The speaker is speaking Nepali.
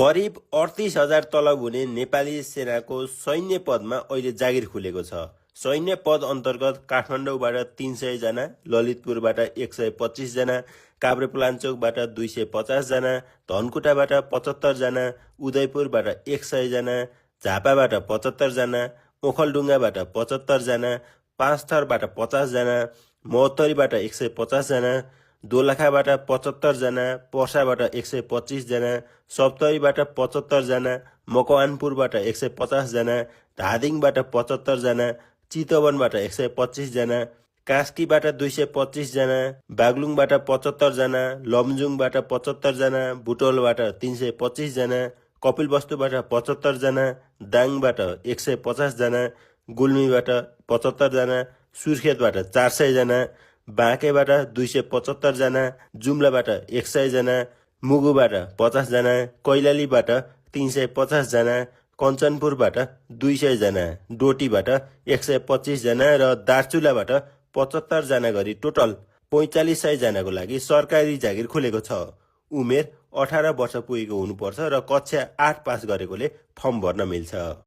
करिब 38,000 तलब हुने नेपाली सेनाको सैन्य पदमा अहिले जागिर खुलेको छ। सैन्य पद अन्तर्गत काठमाडौँबाट 300 जना, ललितपुरबाट 125 जना, काभ्रेपलाञ्चोकबाट 250 जना, धनकुटाबाट 75 जना, उदयपुरबाट 100 जना, झापाबाट 75 जना, ओखलढुङ्गाबाट 75 जना, पाँचथरबाट 50 जना, महोत्तरीबाट 150 जना, दोलखाबाट 75 जना, पर्साबाट 125 जना, सप्तरीबाट 75 जना, मकवानपुरबाट 150 जना, धादिङबाट 75 जना, चितवनबाट 125 जना, कास्कीबाट 225 जना, बागलुङबाट 75 जना, लमजुङबाट 75 जना, बुटोलबाट 325 जना, कपिलवस्तुबाट 75 जना, दाङबाट 150 जना, गुल्मीबाट 75 जना, सुर्खेतबाट 400 जना, बाँकेबाट 275 जना, जुम्लाबाट 100 जना, मुगुबाट 50 जना, कैलालीबाट 350 जना, कञ्चनपुरबाट 200 जना, डोटीबाट 125 जना र दार्चुलाबाट 75 जना गरी टोटल 4500 जनाको लागि सरकारी जागिर खुलेको छ। उमेर 18 वर्ष पुगेको हुनुपर्छ र कक्षा 8 पास गरेकोले फर्म भर्न मिल्छ।